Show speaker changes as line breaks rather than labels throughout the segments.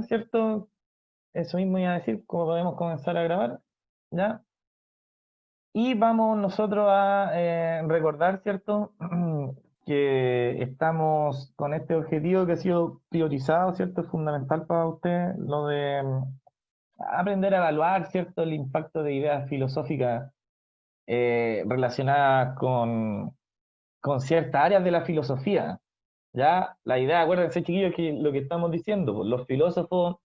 ¿cierto? Eso mismo iba a decir, cómo podemos comenzar a grabar, ¿ya? Y vamos nosotros a recordar, ¿cierto? Que estamos con este objetivo que ha sido priorizado, ¿cierto? Es fundamental para usted lo de aprender a evaluar, ¿cierto? El impacto de ideas filosóficas relacionadas con ciertas áreas de la filosofía, ¿ya? La idea, acuérdense, chiquillos, que lo que estamos diciendo, pues, los filósofos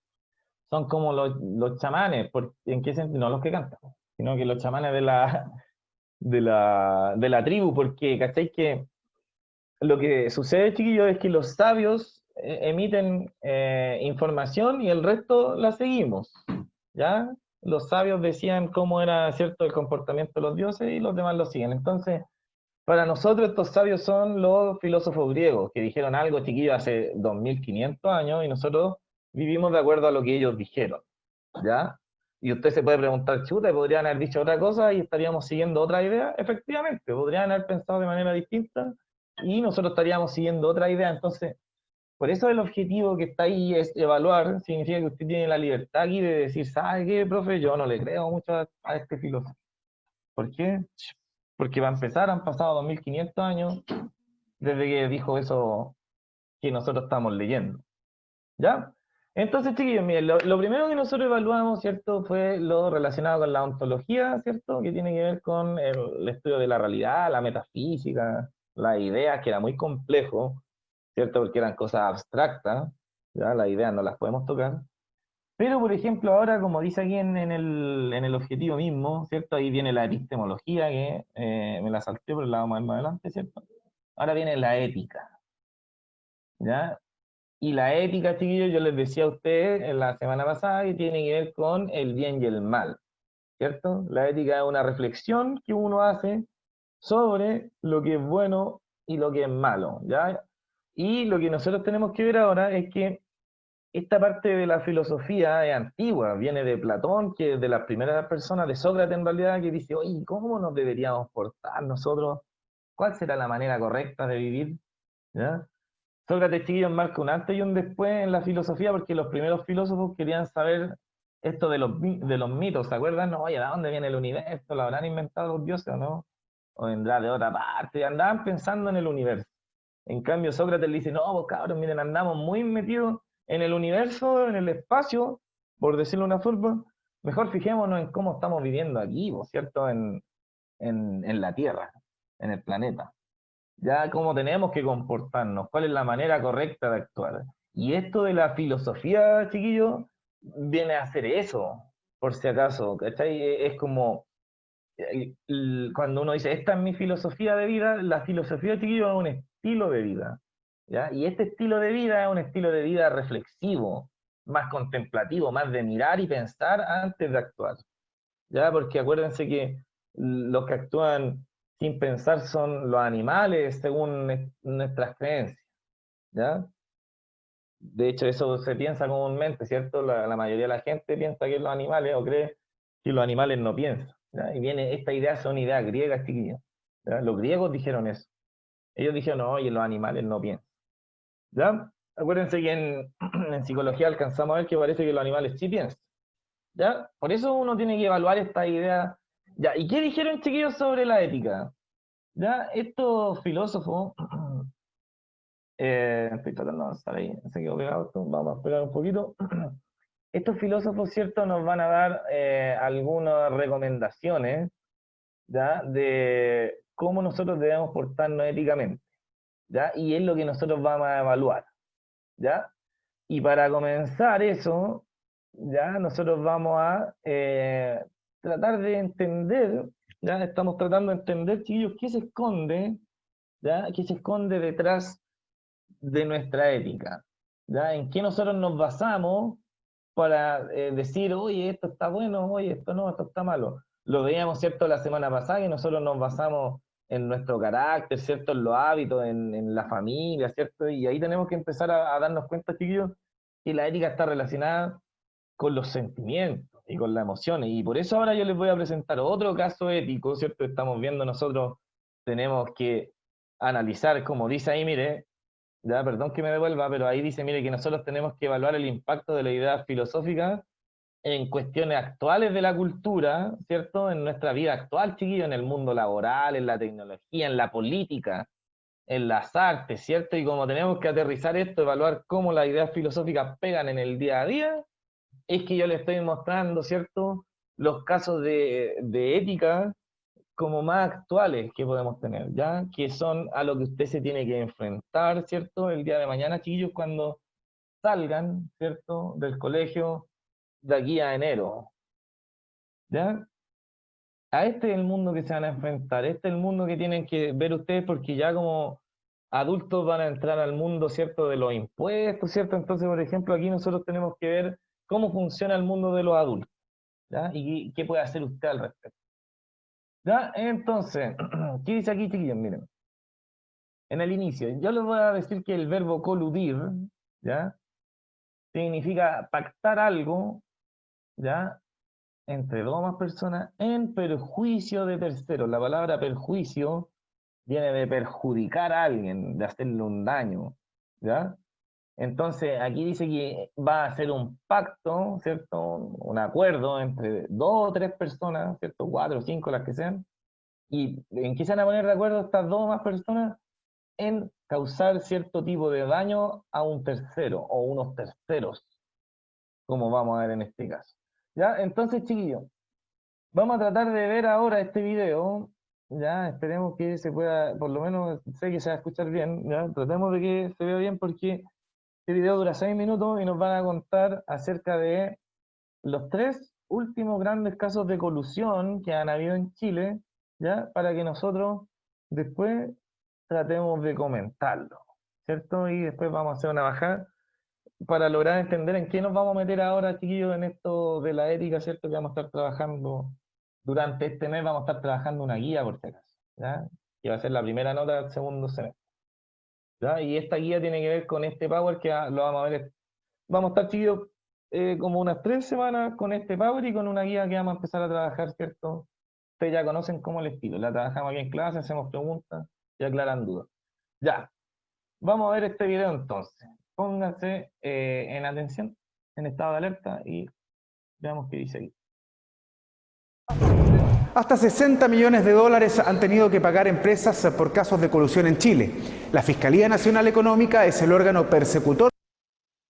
son como los chamanes, ¿en qué sentido? No los que cantan, sino que los chamanes de la tribu, porque, ¿cachai? Que lo que sucede, chiquillos, es que los sabios emiten información y el resto la seguimos, ¿ya? Los sabios decían cómo era, ¿cierto?, el comportamiento de los dioses y los demás lo siguen. Entonces, para nosotros estos sabios son los filósofos griegos, que dijeron algo, chiquillos, hace 2500 años y nosotros vivimos de acuerdo a lo que ellos dijeron, ¿ya? Y usted se puede preguntar, chuta, podrían haber dicho otra cosa y estaríamos siguiendo otra idea. Efectivamente, podrían haber pensado de manera distinta y nosotros estaríamos siguiendo otra idea. Entonces, por eso el objetivo que está ahí es evaluar, significa que usted tiene la libertad aquí de decir, ¿sabe qué, profe? Yo no le creo mucho a este filósofo. ¿Por qué? Porque va a empezar, han pasado 2500 años desde que dijo eso que nosotros estamos leyendo. ¿Ya? Entonces, chiquillos, miren, lo primero que nosotros evaluamos, ¿cierto? Fue lo relacionado con la ontología, ¿cierto? Que tiene que ver con el estudio de la realidad, la metafísica, las ideas, que era muy complejo, ¿cierto? Porque eran cosas abstractas, ¿ya? Las ideas no las podemos tocar. Pero, por ejemplo, ahora, como dice aquí en el objetivo mismo, ¿cierto? Ahí viene la epistemología, que me la salté, pero la vamos a ver más adelante, ¿cierto? Ahora viene la ética, ¿ya? Y la ética, chiquillos, yo les decía a ustedes en la semana pasada que tiene que ver con el bien y el mal, ¿cierto? La ética es una reflexión que uno hace sobre lo que es bueno y lo que es malo, ¿ya? Y lo que nosotros tenemos que ver ahora es que esta parte de la filosofía es antigua, viene de Platón, que es de las primeras personas, de Sócrates en realidad, que dice, oye, ¿cómo nos deberíamos portar nosotros? ¿Cuál será la manera correcta de vivir? ¿Ya? Sócrates, chiquillos, marca un antes y un después en la filosofía porque los primeros filósofos querían saber esto de los mitos, ¿se acuerdan? No, oye, ¿de dónde viene el universo? ¿Lo habrán inventado los dioses o no? ¿O vendrá de otra parte? Y andaban pensando en el universo. En cambio, Sócrates le dice, no, pues cabros, miren, andamos muy metidos en el universo, en el espacio, por decirlo de una forma. Mejor fijémonos en cómo estamos viviendo aquí, ¿no? ¿Cierto? En la Tierra, en el planeta. Ya cómo tenemos que comportarnos, cuál es la manera correcta de actuar. Y esto de la filosofía, chiquillo, viene a hacer eso, por si acaso, ¿cachai? Es como, cuando uno dice, esta es mi filosofía de vida, la filosofía, chiquillo, es un estilo de vida, ¿ya? Y este estilo de vida es un estilo de vida reflexivo, más contemplativo, más de mirar y pensar antes de actuar, ¿ya? Porque acuérdense que los que actúan sin pensar son los animales, según nuestras creencias, ¿ya? De hecho, eso se piensa comúnmente, ¿cierto? La mayoría de la gente piensa que los animales, o cree que los animales no piensan, ¿ya? Y viene, esta idea son ideas griegas, chiquillos, ¿ya? Los griegos dijeron eso. Ellos dijeron, no, oye, los animales no piensan, ¿ya? Acuérdense que en psicología alcanzamos a ver que parece que los animales sí piensan, ¿ya? Por eso uno tiene que evaluar esta idea. Ya, ¿y qué dijeron, chiquillos, sobre la ética? Ya, estos filósofos, estoy tratando de avanzar ahí, se quedó pegado esto, vamos a esperar un poquito. Estos filósofos, ¿cierto?, nos van a dar algunas recomendaciones, ¿ya?, de cómo nosotros debemos portarnos éticamente, ¿ya? Y es lo que nosotros vamos a evaluar, ¿ya? Y para comenzar eso, ya nosotros vamos a tratar de entender, ya estamos tratando de entender, chiquillos, qué se esconde, ¿ya? ¿Qué se esconde detrás de nuestra ética? ¿Ya? ¿En qué nosotros nos basamos para decir, oye, esto está bueno, oye, esto no, esto está malo? Lo veíamos, ¿cierto?, la semana pasada, que nosotros nos basamos en nuestro carácter, ¿cierto?, en los hábitos, en la familia, ¿cierto? Y ahí tenemos que empezar a darnos cuenta, chiquillos, que la ética está relacionada con los sentimientos y con las emociones. Y por eso ahora yo les voy a presentar otro caso ético, ¿cierto? Estamos viendo nosotros, tenemos que analizar, como dice ahí, mire, ya, perdón que me devuelva, pero ahí dice, mire, que nosotros tenemos que evaluar el impacto de la idea filosófica en cuestiones actuales de la cultura, ¿cierto? En nuestra vida actual, chiquillo, en el mundo laboral, en la tecnología, en la política, en las artes, ¿cierto? Y como tenemos que aterrizar esto, evaluar cómo las ideas filosóficas pegan en el día a día, es que yo le estoy mostrando, ¿cierto? Los casos de ética como más actuales que podemos tener, ¿ya? Que son a lo que usted se tiene que enfrentar, ¿cierto? El día de mañana, chiquillos, cuando salgan, ¿cierto? Del colegio de aquí a enero, ¿ya? A este es el mundo que se van a enfrentar, este es el mundo que tienen que ver ustedes porque ya como adultos van a entrar al mundo, ¿cierto? De los impuestos, ¿cierto? Entonces, por ejemplo, aquí nosotros tenemos que ver cómo funciona el mundo de los adultos, ¿ya? Y qué puede hacer usted al respecto. ¿Ya? Entonces, ¿qué dice aquí, chiquillos? Miren, en el inicio, yo les voy a decir que el verbo coludir, ¿ya? Significa pactar algo, ¿ya? Entre dos o más personas en perjuicio de terceros. La palabra perjuicio viene de perjudicar a alguien, de hacerle un daño, ¿ya? Entonces, aquí dice que va a ser un pacto, ¿cierto? Un acuerdo entre dos o tres personas, ¿cierto? 4 o 5, las que sean. ¿Y en qué se van a poner de acuerdo estas dos o más personas? En causar cierto tipo de daño a un tercero o unos terceros, como vamos a ver en este caso. ¿Ya? Entonces, chiquillos, vamos a tratar de ver ahora este video, ya, esperemos que se pueda, por lo menos sé que se va a escuchar bien, ya, tratemos de que se vea bien porque este video dura 6 minutos y nos van a contar acerca de los 3 últimos grandes casos de colusión que han habido en Chile, ya, para que nosotros después tratemos de comentarlo, ¿cierto? Y después vamos a hacer una bajada para lograr entender en qué nos vamos a meter ahora, chiquillos, en esto de la ética, ¿cierto? Que vamos a estar trabajando durante este mes, vamos a estar trabajando una guía, por si acaso, ¿ya? Que va a ser la primera nota del segundo semestre, ¿ya? Y esta guía tiene que ver con este Power que lo vamos a ver. Vamos a estar, chiquillos, como unas 3 semanas con este Power y con una guía que vamos a empezar a trabajar, ¿cierto? Ustedes ya conocen cómo el estilo, la trabajamos aquí en clase, hacemos preguntas y aclaran dudas. Ya, vamos a ver este video entonces. Pónganse en atención, en estado de alerta y veamos qué dice ahí.
Hasta 60 millones de dólares han tenido que pagar empresas por casos de colusión en Chile. La Fiscalía Nacional Económica es el órgano persecutor.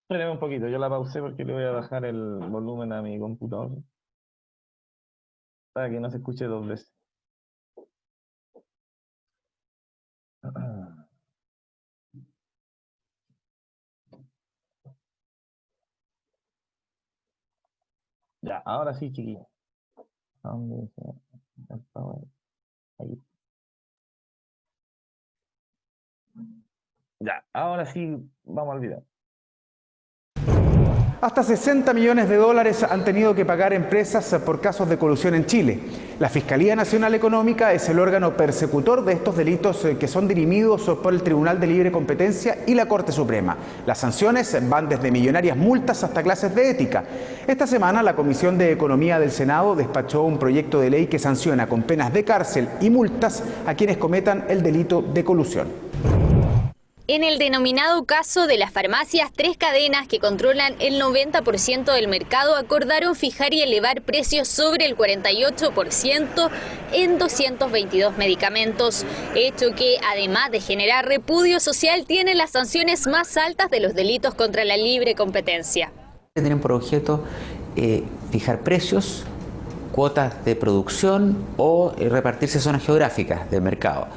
Espérenme un poquito, yo la pausé porque le voy a bajar el volumen a mi computador para que no se escuche 2 veces. Ya, ahora sí, chiquillos. ¿Dónde está? Ahí. Ya, ahora sí, vamos al video.
Hasta 60 millones de dólares han tenido que pagar empresas por casos de colusión en Chile. La Fiscalía Nacional Económica es el órgano persecutor de estos delitos que son dirimidos por el Tribunal de Libre Competencia y la Corte Suprema. Las sanciones van desde millonarias multas hasta clases de ética. Esta semana la Comisión de Economía del Senado despachó un proyecto de ley que sanciona con penas de cárcel y multas a quienes cometan el delito de colusión.
En el denominado caso de las farmacias, 3 cadenas que controlan el 90% del mercado acordaron fijar y elevar precios sobre el 48% en 222 medicamentos, hecho que, además de generar repudio social, tiene las sanciones más altas de los delitos contra la libre competencia.
Tienen por objeto fijar precios, cuotas de producción o repartirse zonas geográficas del mercado.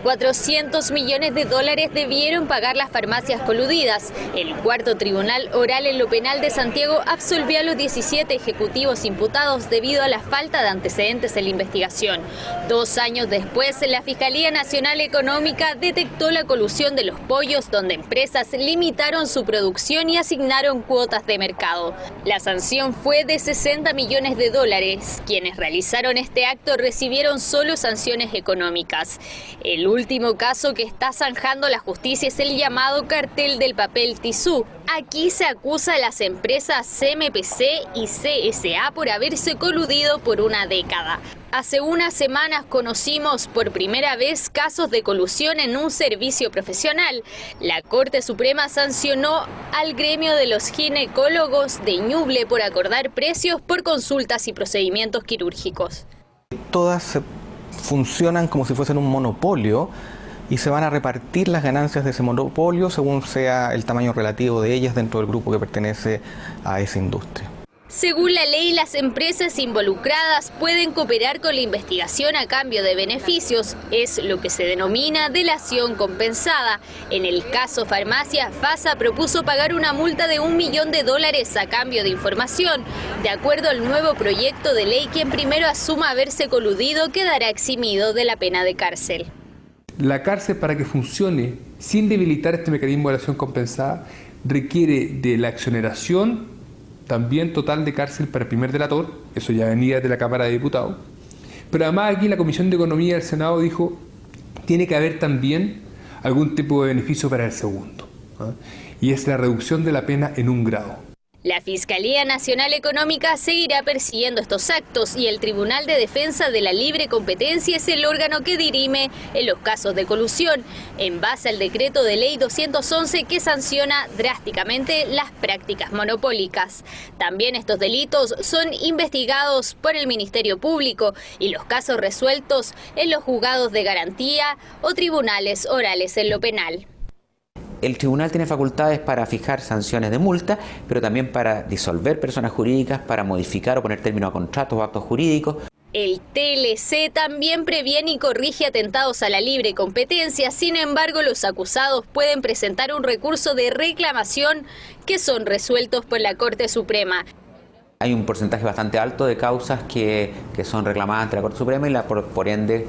400 millones de dólares debieron pagar las farmacias coludidas. El cuarto tribunal oral en lo penal de Santiago absolvió a los 17 ejecutivos imputados debido a la falta de antecedentes en la investigación. 2 años después, la Fiscalía Nacional Económica detectó la colusión de los pollos, donde empresas limitaron su producción y asignaron cuotas de mercado. La sanción fue de 60 millones de dólares. Quienes realizaron este acto recibieron solo sanciones económicas. El último caso que está zanjando la justicia es el llamado cartel del papel tisú. Aquí se acusa a las empresas CMPC y CSA por haberse coludido por una década. Hace unas semanas conocimos por primera vez casos de colusión en un servicio profesional. La Corte Suprema sancionó al gremio de los ginecólogos de Ñuble por acordar precios por consultas y procedimientos quirúrgicos.
Todas funcionan como si fuesen un monopolio y se van a repartir las ganancias de ese monopolio según sea el tamaño relativo de ellas dentro del grupo que pertenece a esa industria.
Según la ley, las empresas involucradas pueden cooperar con la investigación a cambio de beneficios. Es lo que se denomina delación compensada. En el caso Farmacia, FASA propuso pagar una multa de $1 millón a cambio de información. De acuerdo al nuevo proyecto de ley, quien primero asuma haberse coludido quedará eximido de la pena de cárcel.
La cárcel, para que funcione sin debilitar este mecanismo de delación compensada, requiere de la exoneración también total de cárcel para el primer delator, eso ya venía de la Cámara de Diputados, pero además aquí la Comisión de Economía del Senado dijo tiene que haber también algún tipo de beneficio para el segundo, ¿eh? Y es la reducción de la pena en 1 grado.
La Fiscalía Nacional Económica seguirá persiguiendo estos actos y el Tribunal de Defensa de la Libre Competencia es el órgano que dirime en los casos de colusión, en base al decreto de ley 211 que sanciona drásticamente las prácticas monopólicas. También estos delitos son investigados por el Ministerio Público y los casos resueltos en los juzgados de garantía o tribunales orales en lo penal.
El tribunal tiene facultades para fijar sanciones de multa, pero también para disolver personas jurídicas, para modificar o poner término a contratos o actos jurídicos.
El TLC también previene y corrige atentados a la libre competencia. Sin embargo, los acusados pueden presentar un recurso de reclamación que son resueltos por la Corte Suprema.
Hay un porcentaje bastante alto de causas que son reclamadas ante la Corte Suprema y por ende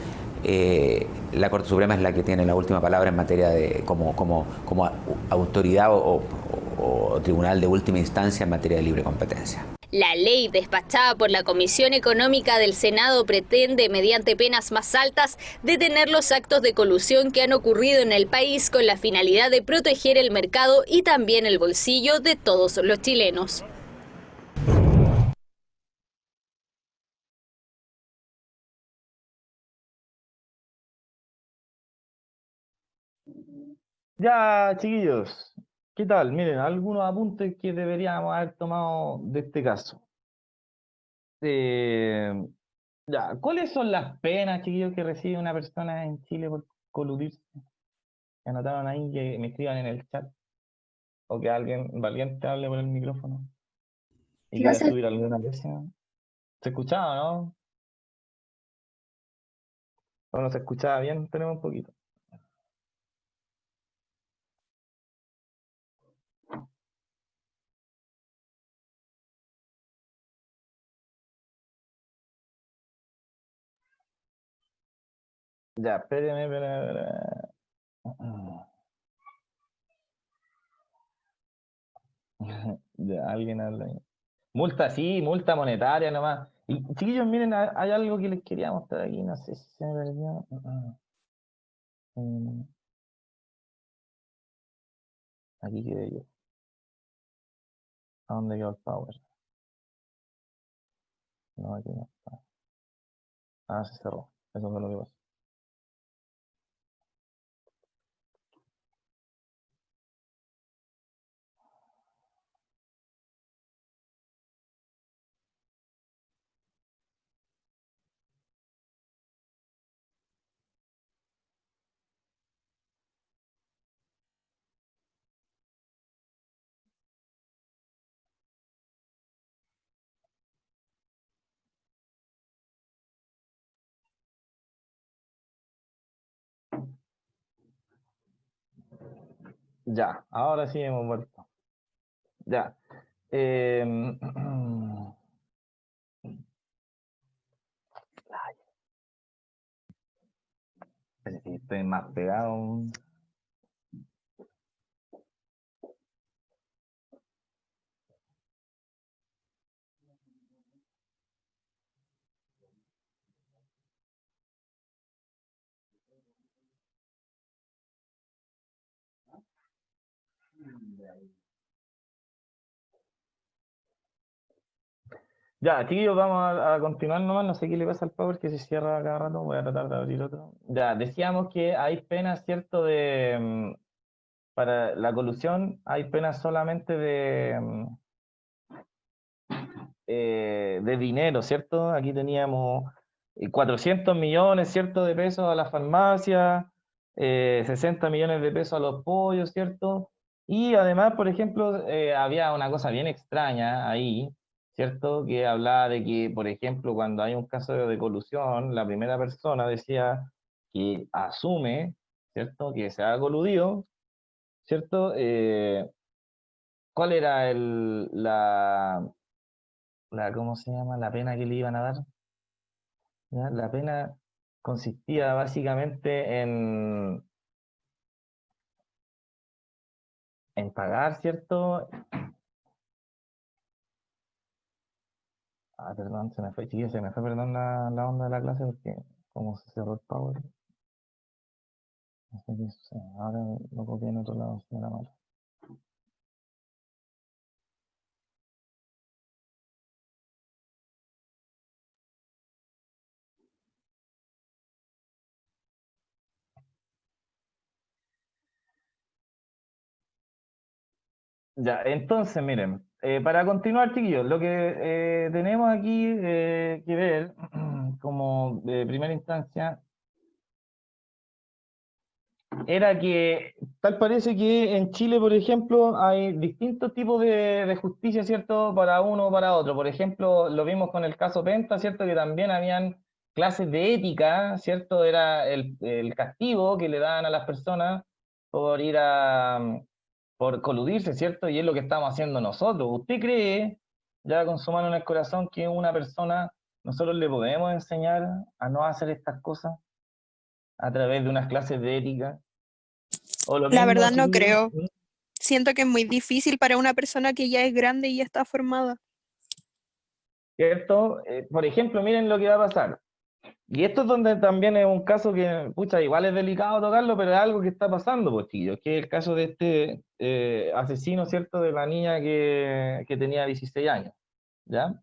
la Corte Suprema es la que tiene la última palabra en materia de como autoridad o tribunal de última instancia en materia de libre competencia.
La ley despachada por la Comisión Económica del Senado pretende, mediante penas más altas, detener los actos de colusión que han ocurrido en el país con la finalidad de proteger el mercado y también el bolsillo de todos los chilenos.
Ya, chiquillos, ¿qué tal? Miren, algunos apuntes que deberíamos haber tomado de este caso. Eh, ya, ¿cuáles son las penas, chiquillos, que recibe una persona en Chile por coludirse? Anotaron ahí que me escriban en el chat o que alguien valiente hable por el micrófono y quiera subir alguna versión. ¿Se escuchaba, no? ¿O no se escuchaba bien? Tenemos un poquito. Ya, espéreme. Ya, alguien habla ahí. Multa, sí, multa monetaria nomás. Y chiquillos, miren, hay algo que les quería mostrar aquí, no sé si se me perdió. Mm, Aquí quedé yo. ¿A dónde quedó el power? No, aquí no está. Ah, se cerró. Eso fue lo que pasó. Ya, ahora sí hemos vuelto. Ya. Ay, estoy más pegado. Ya, chiquillos, vamos a continuar nomás. No sé qué le pasa al Power que se cierra cada rato. Voy a tratar de abrir otro. Ya, decíamos que hay penas, ¿cierto? Para la colusión, hay penas solamente de dinero, ¿cierto? Aquí teníamos 400 millones, ¿cierto? De pesos a la farmacia, 60 millones de pesos a los pollos, ¿cierto? Y además, por ejemplo, había una cosa bien extraña ahí, ¿cierto? Que hablaba de que, por ejemplo, cuando hay un caso de colusión, la primera persona decía que asume, ¿cierto? Que se ha coludido, ¿cierto? ¿Cuál era ¿cómo se llama? La pena que le iban a dar. ¿Ya? La pena consistía básicamente en pagar, ¿cierto? Ah, perdón, se me fue, chiquillos, se me fue, perdón, la onda de la clase porque como se cerró el power, no sé qué sucede. Ahora lo copié en otro lado, se me la mano. Ya, entonces, miren, para continuar, chiquillos, lo que tenemos aquí que ver como de primera instancia era que tal parece que en Chile, por ejemplo, hay distintos tipos de justicia, ¿cierto? Para uno o para otro. Por ejemplo, lo vimos con el caso Penta, ¿cierto? Que también habían clases de ética, ¿cierto? Era el castigo que le daban a las personas por por coludirse, ¿cierto? Y es lo que estamos haciendo nosotros. ¿Usted cree, ya con su mano en el corazón, que una persona, nosotros le podemos enseñar a no hacer estas cosas a través de unas clases de ética? O lo
La
mismo,
verdad no
chiquillos,
creo. Siento que es muy difícil para una persona que ya es grande y ya está formada.
¿cierto? Por ejemplo, miren lo que va a pasar. Y esto es donde también es un caso que, pucha, igual es delicado tocarlo, pero es algo que está pasando, pues, chiquillos, que es el caso de este asesino, ¿cierto? De la niña que tenía 16 años, ¿ya?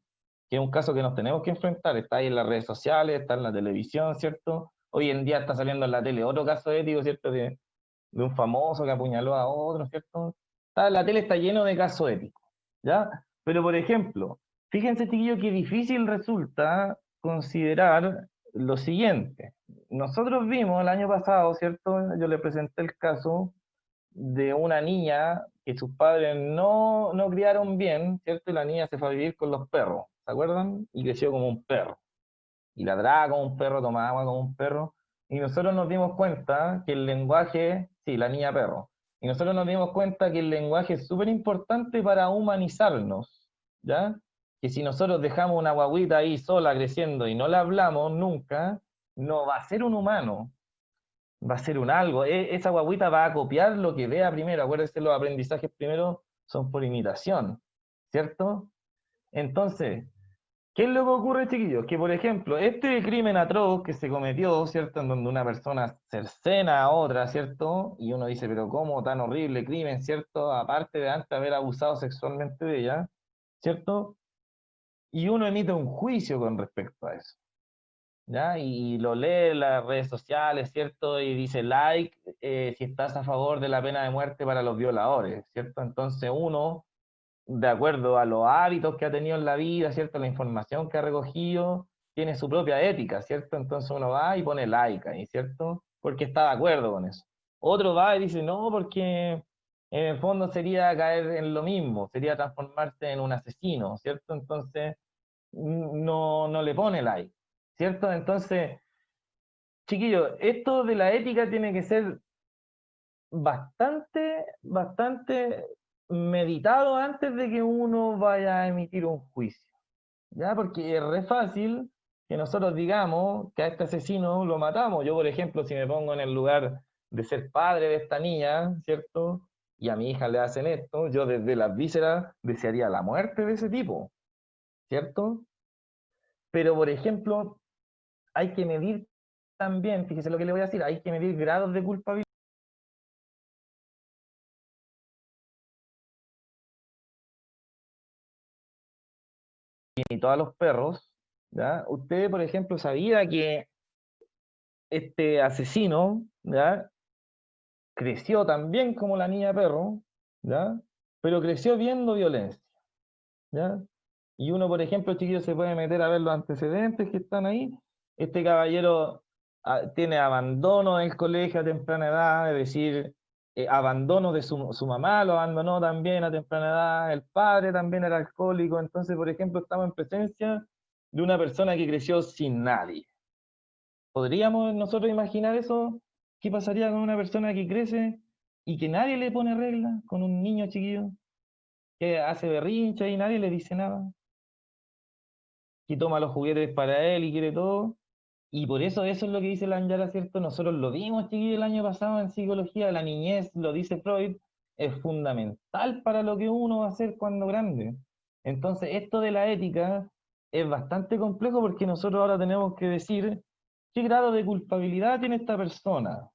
Que es un caso que nos tenemos que enfrentar. Está ahí en las redes sociales, está en la televisión, ¿cierto? Hoy en día está saliendo en la tele otro caso ético, ¿cierto? De un famoso que apuñaló a otro, ¿cierto? La tele está lleno de casos éticos, ¿ya? Pero, por ejemplo, fíjense, chiquillos, que difícil resulta considerar lo siguiente. Nosotros vimos el año pasado, ¿cierto? Yo le presenté el caso de una niña que sus padres no criaron bien, ¿cierto? Y la niña se fue a vivir con los perros, ¿se acuerdan? Y creció como un perro y ladraba como un perro, tomaba agua como un perro, y nosotros nos dimos cuenta que el lenguaje, sí, la niña perro, y nosotros nos dimos cuenta que el lenguaje es súper importante para humanizarnos, ¿ya? Que si nosotros dejamos una guaguita ahí sola creciendo y no la hablamos nunca, no va a ser un humano, va a ser un algo. Esa guaguita va a copiar lo que vea primero. Acuérdense, los aprendizajes primero son por imitación, ¿cierto? Entonces, ¿qué es lo que ocurre, chiquillos? Que, por ejemplo, este crimen atroz que se cometió, ¿cierto? En donde una persona cercena a otra, ¿cierto? Y uno dice, pero ¿cómo tan horrible crimen, ¿cierto? Aparte de antes haber abusado sexualmente de ella, ¿cierto? Y uno emite un juicio con respecto a eso, ¿ya? Y lo lee en las redes sociales, ¿cierto? Y dice like si estás a favor de la pena de muerte para los violadores, ¿cierto? Entonces uno de acuerdo a los hábitos que ha tenido en la vida, ¿cierto? La información que ha recogido, tiene su propia ética, ¿cierto? Entonces uno va y pone like ahí, ¿cierto? Porque está de acuerdo con eso. Otro va y dice, no, porque en el fondo sería caer en lo mismo, sería transformarse en un asesino, ¿cierto? Entonces no le pone like, ¿cierto? Entonces, chiquillos, esto de la ética tiene que ser bastante meditado antes de que uno vaya a emitir un juicio, ¿ya? Porque es re fácil que nosotros digamos que a este asesino lo matamos. Yo, por ejemplo, si me pongo en el lugar de ser padre de esta niña, ¿cierto? Y a mi hija le hacen esto, yo desde las vísceras desearía la muerte de ese tipo, ¿cierto? Pero, por ejemplo, hay que medir también, fíjese lo que le voy a decir, hay que medir grados de culpabilidad. imitó a los perros, ¿ya? Usted, por ejemplo, sabía que este asesino, ¿ya? Creció también como la niña perro, ¿ya? Pero creció viendo violencia, ¿ya? Y uno, por ejemplo, chiquillo, se puede meter a ver los antecedentes que están ahí. Este caballero tiene abandono del colegio a temprana edad, es decir, abandono de su mamá, lo abandonó también a temprana edad, el padre también era alcohólico, entonces, por ejemplo, estamos en presencia de una persona que creció sin nadie. ¿Podríamos nosotros imaginar eso? ¿Qué pasaría con una persona que crece y que nadie le pone reglas? Con un niño chiquillo que hace berrinche y nadie le dice nada, que toma los juguetes para él y quiere todo. Y por eso es lo que dice la Anyara, ¿cierto? Nosotros lo vimos, chiquillo, el año pasado en psicología, la niñez, lo dice Freud, es fundamental para lo que uno va a hacer cuando grande. Entonces, esto de la ética es bastante complejo porque nosotros ahora tenemos que decir qué grado de culpabilidad tiene esta persona.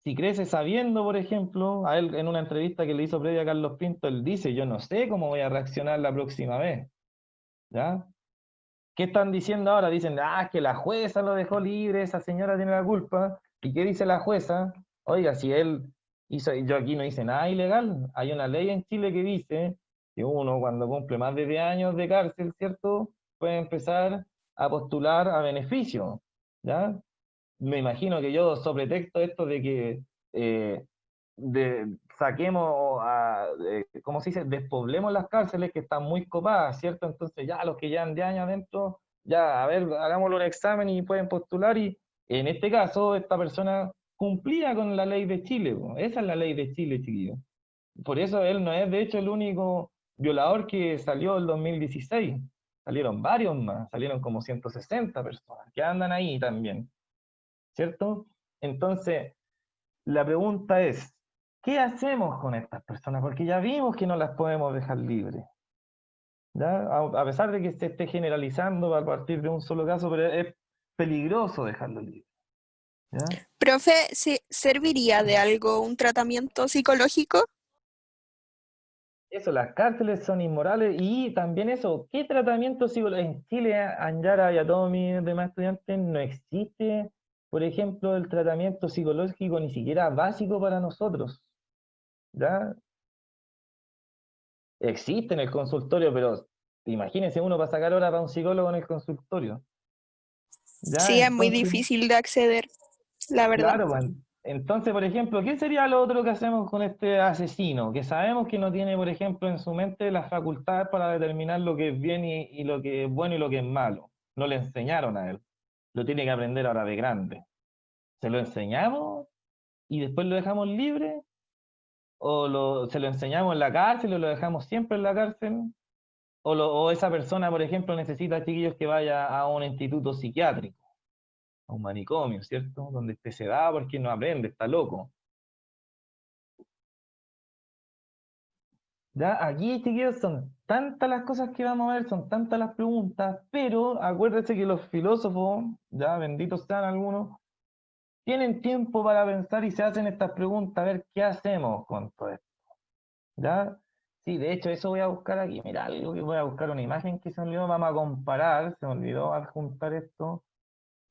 Si crece sabiendo, por ejemplo, a él en una entrevista que le hizo previa a Carlos Pinto, él dice, yo no sé cómo voy a reaccionar la próxima vez, ¿ya? ¿Qué están diciendo ahora? Dicen, es que la jueza lo dejó libre, esa señora tiene la culpa. ¿Y qué dice la jueza? Oiga, si él hizo, yo aquí no hice nada ilegal. Hay una ley en Chile que dice que uno cuando cumple más de 10 años de cárcel, ¿cierto? Puede empezar a postular a beneficio, ¿ya? Me imagino que yo sobre texto esto de que eh, saquemos, ¿cómo se dice? Despoblemos las cárceles que están muy copadas, ¿cierto? Entonces ya los que llevan de años adentro, ya, a ver, hagámosle un examen y pueden postular y en este caso esta persona cumplía con la ley de Chile, po. Esa es la ley de Chile, chiquillo. Por eso él no es de hecho el único violador que salió el 2016. Salieron varios más, salieron como 160 personas que andan ahí también, ¿cierto? Entonces, la pregunta es, ¿qué hacemos con estas personas? Porque ya vimos que no las podemos dejar libres, ¿ya? A pesar de que se esté generalizando a partir de un solo caso, pero es peligroso dejarlo libre, ¿ya?
Profe, ¿serviría de algo un tratamiento psicológico?
Eso, las cárceles son inmorales y también eso, ¿qué tratamiento psicológico? En Chile, Anyara y a todos mis demás estudiantes, no existe, por ejemplo, el tratamiento psicológico ni siquiera básico para nosotros, ¿ya? Existe en el consultorio, pero imagínense uno para sacar hora para un psicólogo en el consultorio. Ya,
Sí, es muy
entonces,
difícil de acceder, la verdad.
claro, pues, entonces, por ejemplo, ¿qué sería lo otro que hacemos con este asesino? Que sabemos que no tiene, por ejemplo, en su mente las facultades para determinar lo que es bien y lo que es bueno y lo que es malo. No le enseñaron a él. Lo tiene que aprender ahora de grande. ¿Se lo enseñamos y después lo dejamos libre? ¿O se lo enseñamos en la cárcel o lo dejamos siempre en la cárcel? O esa persona, por ejemplo, necesita, chiquillos, que vaya a un instituto psiquiátrico, a un manicomio, ¿cierto? Donde usted se da porque no aprende, está loco. Ya, aquí, chiquillos, son tantas las cosas que vamos a ver, son tantas las preguntas, pero acuérdense que los filósofos, ya benditos sean algunos, tienen tiempo para pensar y se hacen estas preguntas, a ver qué hacemos con todo esto. ¿Ya? Sí, de hecho, eso voy a buscar aquí. Mira, algo que voy a buscar una imagen que se me olvidó, vamos a comparar, se me olvidó adjuntar esto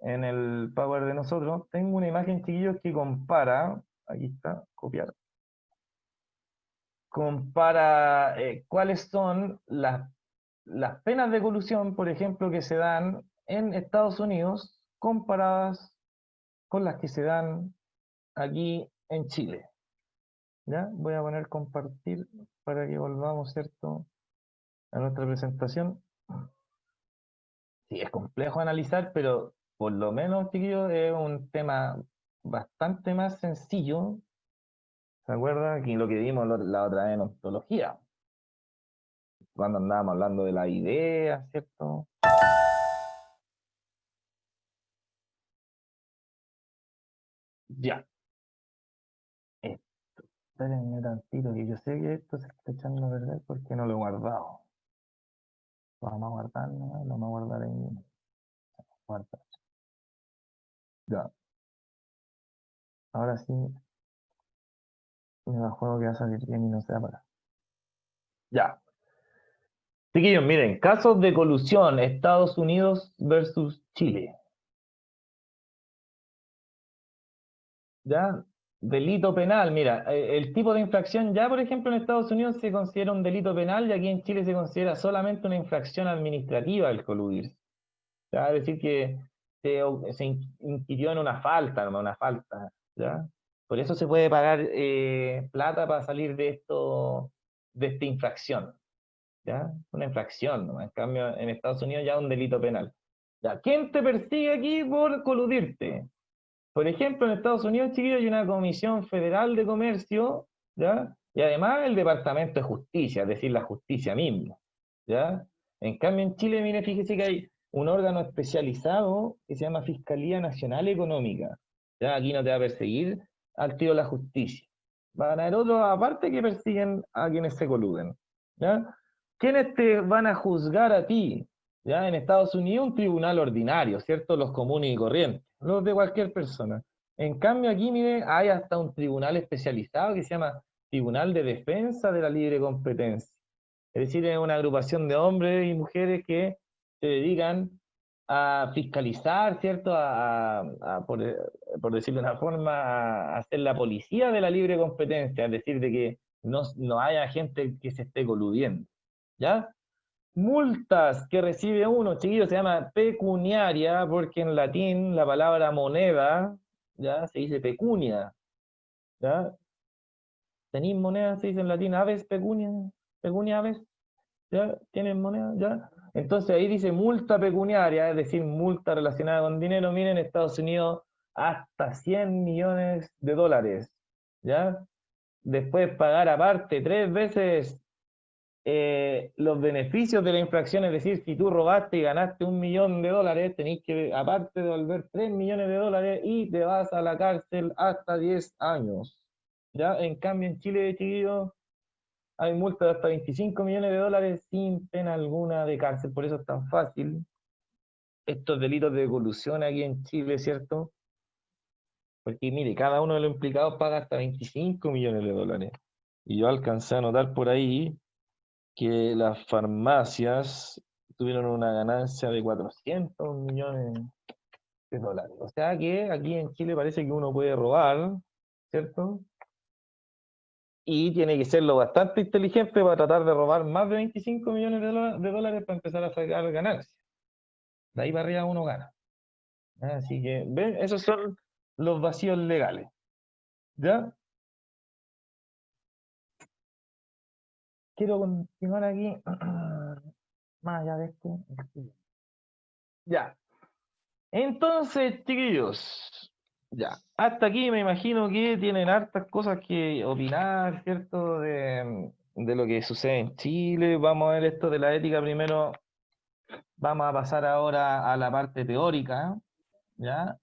en el Power de nosotros. Tengo una imagen, chiquillos, que compara, aquí está, copiar, compara cuáles son las penas de colusión, por ejemplo, que se dan en Estados Unidos comparadas con las que se dan aquí en Chile. ¿Ya? Voy a poner compartir para que volvamos, ¿cierto?, a nuestra presentación. Sí, es complejo analizar, pero por lo menos, chiquillos, es un tema bastante más sencillo. ¿Se acuerda? Que lo que vimos la otra vez en ontología, cuando andábamos hablando de la idea, ¿cierto? Ya. Esto. Espérenme tantito, que yo sé que esto se está echando a perder porque no lo he guardado. Lo vamos a guardar, ¿no? Lo vamos a guardar ahí. Guardar. Ya. Ahora sí, me la juego que va a salir bien y no se va a parar. Ya. Chiquillos, miren, casos de colusión, Estados Unidos versus Chile. ¿Ya? Delito penal, mira, el tipo de infracción ya, por ejemplo, en Estados Unidos se considera un delito penal y aquí en Chile se considera solamente una infracción administrativa el coludir. ¿Ya? Es decir, que se inquirió en una falta, no una falta. ¿Ya? Por eso se puede pagar plata para salir de esto, de esta infracción. ¿Ya? Una infracción, ¿no? En cambio, en Estados Unidos ya es un delito penal. ¿Ya? ¿Quién te persigue aquí por coludirte? Por ejemplo, en Estados Unidos, chiquillos, hay una Comisión Federal de Comercio, ¿ya? Y además el Departamento de Justicia, es decir, la justicia misma, ¿ya? En cambio, en Chile, mire, fíjese que hay un órgano especializado que se llama Fiscalía Nacional Económica, ¿ya? Aquí no te va a perseguir al tiro la justicia. Van a haber otros aparte que persiguen a quienes se coluden, ¿ya? ¿Quiénes te van a juzgar a ti? ¿Ya? En Estados Unidos un tribunal ordinario, ¿cierto? Los comunes y corrientes, los de cualquier persona. En cambio aquí, mire, hay hasta un tribunal especializado que se llama Tribunal de Defensa de la Libre Competencia. Es decir, es una agrupación de hombres y mujeres que se dedican a fiscalizar, ¿cierto? Por decirlo de una forma, a hacer la policía de la libre competencia, es decir, de que no haya gente que se esté coludiendo. ¿Ya? Multas que recibe uno, chiquillos, se llama pecuniaria, porque en latín la palabra moneda, ¿ya? Se dice pecunia, ¿ya? ¿Tenéis moneda? Se dice en latín, aves pecunia, pecunia aves, ¿ya? ¿Tienen moneda? ¿Ya? Entonces ahí dice multa pecuniaria, es decir, multa relacionada con dinero. Miren, en Estados Unidos hasta 100 millones de dólares, ¿ya? Después pagar aparte 3 veces los beneficios de la infracción, es decir, si tú robaste y ganaste $1.000.000, tenéis que, aparte, devolver 3 millones de dólares y te vas a la cárcel hasta 10 años. ¿Ya? En cambio, en Chile, chiquillos, hay multas de hasta 25 millones de dólares sin pena alguna de cárcel, por eso es tan fácil. Estos delitos de colusión aquí en Chile, ¿cierto? Porque, mire, cada uno de los implicados paga hasta 25 millones de dólares. Y yo alcancé a notar por ahí que las farmacias tuvieron una ganancia de 400 millones de dólares. O sea que aquí en Chile parece que uno puede robar, ¿cierto? Y tiene que serlo bastante inteligente para tratar de robar más de 25 millones de dólares para empezar a sacar ganancias. De ahí para arriba uno gana. Así que, ¿ven? Esos son los vacíos legales. ¿Ya? Quiero continuar aquí. Más allá de esto. Ya. Entonces, chiquillos, ya, hasta aquí me imagino que tienen hartas cosas que opinar, ¿cierto? De lo que sucede en Chile. Vamos a ver esto de la ética primero. Vamos a pasar ahora a la parte teórica, ¿ya?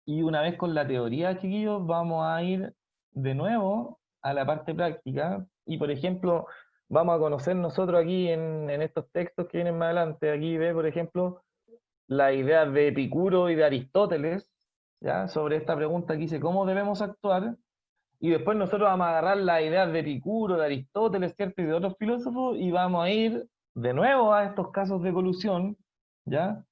Y una vez con la teoría, chiquillos, vamos a ir de nuevo a la parte práctica. Y, por ejemplo, vamos a conocer nosotros aquí en estos textos que vienen más adelante. Aquí ve, por ejemplo, las ideas de Epicuro y de Aristóteles, ¿ya? Sobre esta pregunta que dice, ¿cómo debemos actuar? Y después nosotros vamos a agarrar las ideas de Epicuro, de Aristóteles, ¿cierto? Y de otros filósofos, y vamos a ir de nuevo a estos casos de colusión, ¿ya?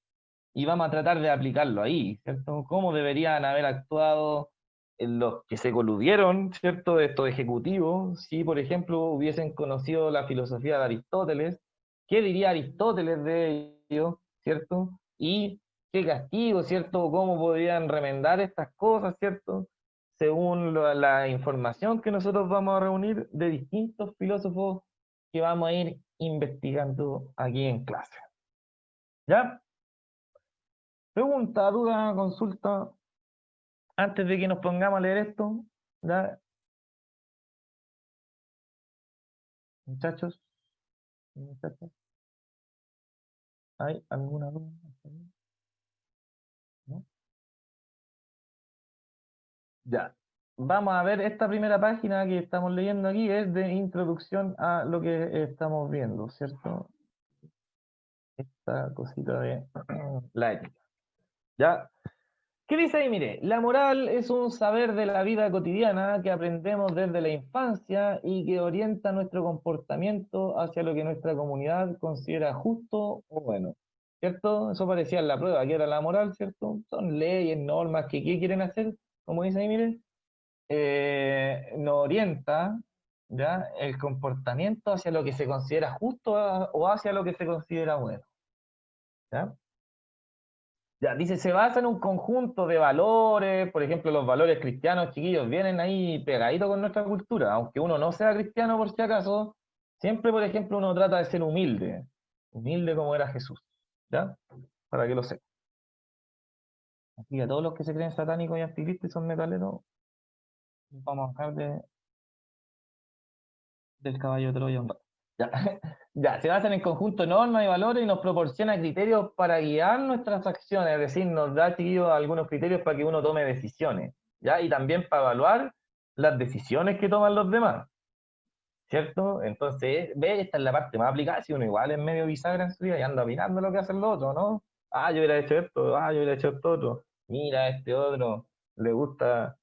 Y vamos a tratar de aplicarlo ahí, ¿cierto? ¿Cómo deberían haber actuado en los que se coludieron, ¿cierto? De estos ejecutivos, si, por ejemplo, hubiesen conocido la filosofía de Aristóteles, ¿qué diría Aristóteles de ellos, ¿cierto? Y qué castigo, ¿cierto? ¿Cómo podrían remendar estas cosas, ¿cierto? Según la información que nosotros vamos a reunir de distintos filósofos que vamos a ir investigando aquí en clase. ¿Ya? Pregunta, duda, consulta, antes de que nos pongamos a leer esto, ¿ya? Muchachos, muchachos, ¿hay alguna duda? ¿No? Ya. Vamos a ver esta primera página que estamos leyendo aquí, es de introducción a lo que estamos viendo, ¿cierto? Esta cosita de la ética. ¿Ya? ¿Qué dice ahí? Mire, la moral es un saber de la vida cotidiana que aprendemos desde la infancia y que orienta nuestro comportamiento hacia lo que nuestra comunidad considera justo o bueno. ¿Cierto? Eso parecía en la prueba, que era la moral, ¿cierto? Son leyes, normas que ¿qué quieren hacer? Como dice ahí, mire, nos orienta, ¿ya? El comportamiento hacia lo que se considera justo o hacia lo que se considera bueno. ¿Ya? Ya, dice, se basa en un conjunto de valores, por ejemplo, los valores cristianos, chiquillos, vienen ahí pegaditos con nuestra cultura, aunque uno no sea cristiano por si acaso, siempre, por ejemplo, uno trata de ser humilde, humilde como era Jesús, ¿ya? Para que lo sepan. Así a todos los que se creen satánicos y anticristos y son metaleros, vamos a dejar del caballo de Troya un rato. Ya. Ya, se basan en conjunto de normas y valores y nos proporciona criterios para guiar nuestras acciones, es decir, nos da, chiquillos, algunos criterios para que uno tome decisiones, ¿ya? Y también para evaluar las decisiones que toman los demás, ¿cierto? Entonces, ve, esta es la parte más aplicada, si uno igual es medio bisagra en su vida y anda opinando lo que hacen los otros, ¿no? Ah, yo hubiera hecho esto, ah, yo hubiera hecho esto otro, mira, a este otro le gusta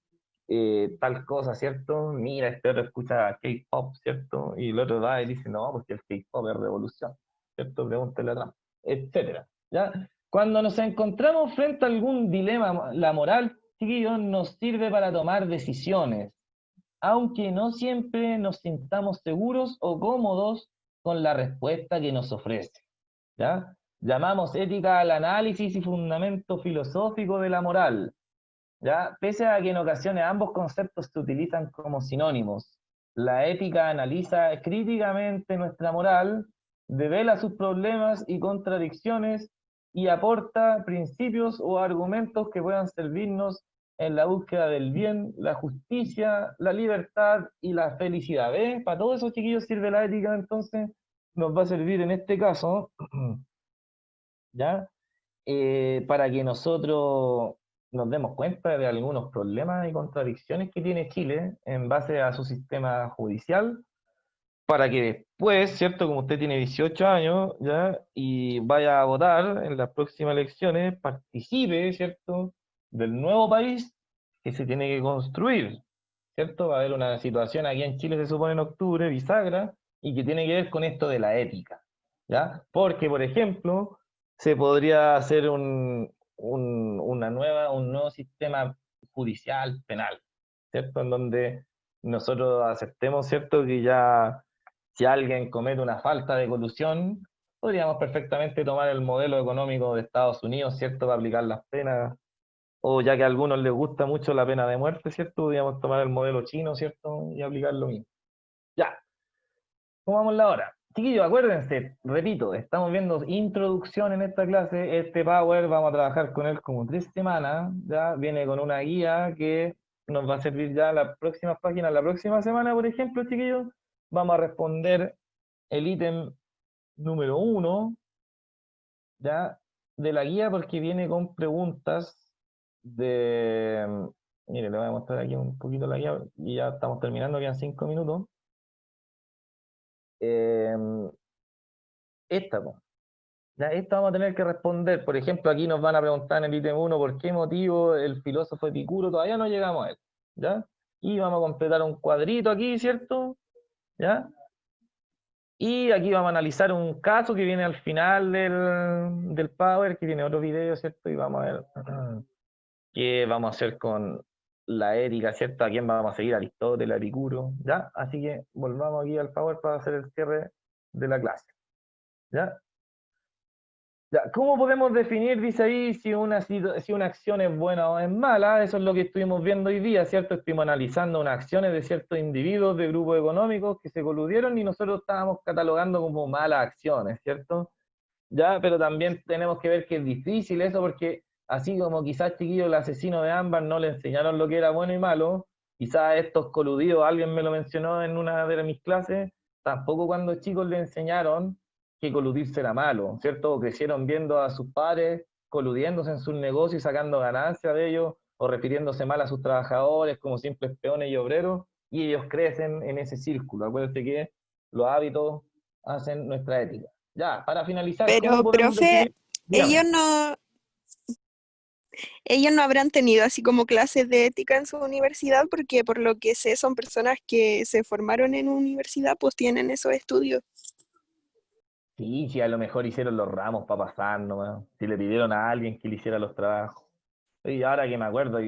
tal cosa, ¿cierto? Mira, este otro escucha K-pop, ¿cierto? Y el otro va y dice, no, porque el K-pop es revolución, ¿cierto? Pregúntale a Trump, etcétera, ¿ya? Cuando nos encontramos frente a algún dilema, la moral, chiquillos, nos sirve para tomar decisiones, aunque no siempre nos sintamos seguros o cómodos con la respuesta que nos ofrece, ¿ya? Llamamos ética al análisis y fundamento filosófico de la moral, ¿ya? Pese a que en ocasiones ambos conceptos se utilizan como sinónimos, la ética analiza críticamente nuestra moral, devela sus problemas y contradicciones y aporta principios o argumentos que puedan servirnos en la búsqueda del bien, la justicia, la libertad y la felicidad. ¿Ves? Para todos esos chiquillos sirve la ética, entonces nos va a servir en este caso, ¿ya? Para que nosotros nos demos cuenta de algunos problemas y contradicciones que tiene Chile en base a su sistema judicial, para que después, ¿cierto? Como usted tiene 18 años, ¿ya? Y vaya a votar en las próximas elecciones, participe, ¿cierto? Del nuevo país que se tiene que construir, ¿cierto? Va a haber una situación aquí en Chile, se supone en octubre, bisagra, y que tiene que ver con esto de la ética, ¿ya? Porque, por ejemplo, se podría hacer un nuevo sistema judicial penal, ¿cierto? En donde nosotros aceptemos, ¿cierto? Que ya si alguien comete una falta de colusión, podríamos perfectamente tomar el modelo económico de Estados Unidos, ¿cierto? Para aplicar las penas, o ya que a algunos les gusta mucho la pena de muerte, ¿cierto? Podríamos tomar el modelo chino, ¿cierto? Y aplicar lo mismo. Ya, ¿cómo vamos la hora? Chiquillos, acuérdense, repito, estamos viendo introducción en esta clase. Este Power vamos a trabajar con él como 3 semanas. Ya viene con una guía que nos va a servir ya las próximas páginas. La próxima semana, por ejemplo, chiquillos, vamos a responder el ítem número 1, ya, de la guía, porque viene con preguntas de... Mire, le voy a mostrar aquí un poquito la guía y ya estamos terminando, quedan 5 minutos. Esta, po. Ya, esta vamos a tener que responder. Por ejemplo, aquí nos van a preguntar en el ítem 1 por qué motivo el filósofo Epicuro, todavía no llegamos a él, ¿ya? Y vamos a completar un cuadrito aquí, ¿cierto? ¿Ya? Y aquí vamos a analizar un caso que viene al final del Power, que tiene otro video, ¿cierto? Y vamos a ver qué vamos a hacer con la ética, ¿cierto? A quién vamos a seguir, Aristóteles, Epicuro, ¿ya? Así que volvamos aquí al Power para hacer el cierre de la clase, ¿ya? Ya, ¿cómo podemos definir, dice ahí, si una acción es buena o es mala? Eso es lo que estuvimos viendo hoy día, ¿cierto? Estuvimos analizando unas acciones de ciertos individuos de grupos económicos que se coludieron y nosotros estábamos catalogando como malas acciones, ¿cierto? Ya, pero también tenemos que ver que es difícil eso porque así como quizás, chiquillos, el asesino de Ámbar no le enseñaron lo que era bueno y malo, quizás estos coludidos, alguien me lo mencionó en una de mis clases, tampoco cuando chicos le enseñaron que coludirse era malo, ¿cierto? O crecieron viendo a sus padres coludiéndose en sus negocios y sacando ganancias de ellos, o refiriéndose mal a sus trabajadores como simples peones y obreros, y ellos crecen en ese círculo. Acuérdense que los hábitos hacen nuestra ética. Ya, para finalizar, ¿cómo
Pero,
podemos
profe,
definir?
ellos
Dígame.
no, Ellos no habrán tenido así como clases de ética en su universidad, porque por lo que sé son personas que se formaron en universidad, pues tienen esos estudios.
Sí, sí, a lo mejor hicieron los ramos para pasar nomás. Si le pidieron a alguien que le hiciera los trabajos. Y ahora que me acuerdo,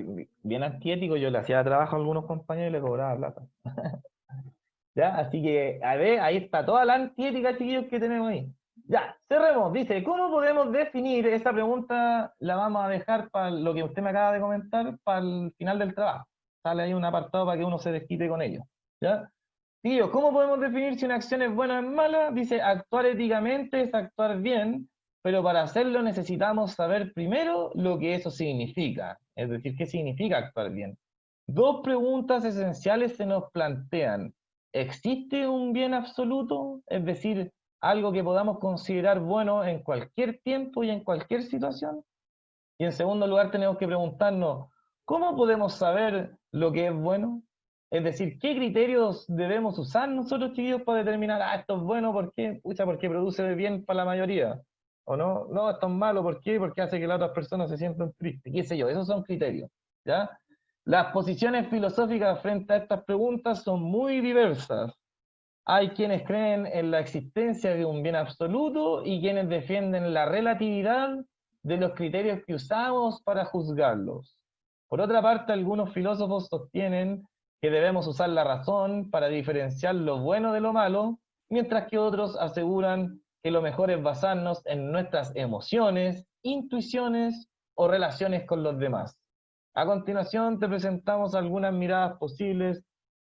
bien antiético, yo le hacía trabajo a algunos compañeros y le cobraba plata. ¿Ya? Así que, a ver, ahí está toda la antiética, chiquillos, que tenemos ahí. Ya, cerremos. Dice, ¿cómo podemos definir? Esta pregunta la vamos a dejar para lo que usted me acaba de comentar, para el final del trabajo. Sale ahí un apartado para que uno se desquite con ello. ¿Ya? Tío, ¿cómo podemos definir si una acción es buena o es mala? Dice, actuar éticamente es actuar bien, pero para hacerlo necesitamos saber primero lo que eso significa. Es decir, ¿qué significa actuar bien? Dos preguntas esenciales se nos plantean. ¿Existe un bien absoluto? Es decir, algo que podamos considerar bueno en cualquier tiempo y en cualquier situación. Y en segundo lugar, tenemos que preguntarnos, ¿cómo podemos saber lo que es bueno? Es decir, ¿qué criterios debemos usar nosotros, chiquillos, para determinar, esto es bueno, ¿por qué? Pucha, porque produce bien para la mayoría. ¿O no? No, esto es malo, ¿por qué? Porque hace que las otras personas se sientan tristes. ¿Qué sé yo? Esos son criterios. ¿Ya? Las posiciones filosóficas frente a estas preguntas son muy diversas. Hay quienes creen en la existencia de un bien absoluto y quienes defienden la relatividad de los criterios que usamos para juzgarlos. Por otra parte, algunos filósofos sostienen que debemos usar la razón para diferenciar lo bueno de lo malo, mientras que otros aseguran que lo mejor es basarnos en nuestras emociones, intuiciones o relaciones con los demás. A continuación te presentamos algunas miradas posibles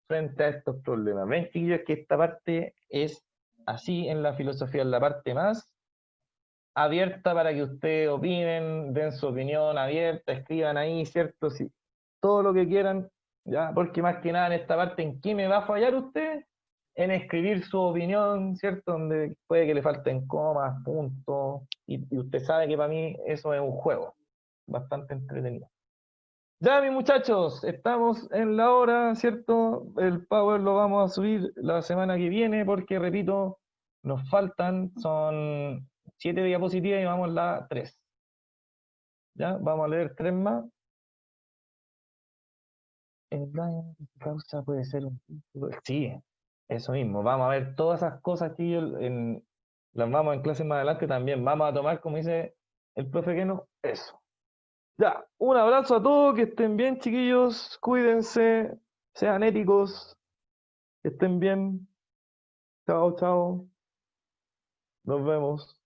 frente a estos problemas. Ven, chiquillos, que esta parte es así en la filosofía, en la parte más abierta para que ustedes opinen, den su opinión abierta, escriban ahí, ¿cierto? Sí, todo lo que quieran, ¿ya? Porque más que nada en esta parte, ¿en qué me va a fallar usted? En escribir su opinión, ¿cierto? Donde puede que le falten comas, puntos, y usted sabe que para mí eso es un juego bastante entretenido. Ya, mis muchachos, estamos en la hora, ¿cierto? El Power lo vamos a subir la semana que viene porque, repito, nos faltan, son 7 diapositivas y vamos a la 3. ¿Ya? Vamos a leer 3 más. El daño que causa puede ser un... Sí, eso mismo. Vamos a ver todas esas cosas que las vamos en clases más adelante también. Vamos a tomar, como dice el profe Keno, eso. Ya, un abrazo a todos, que estén bien, chiquillos, cuídense, sean éticos, que estén bien. Chao, chao. Nos vemos.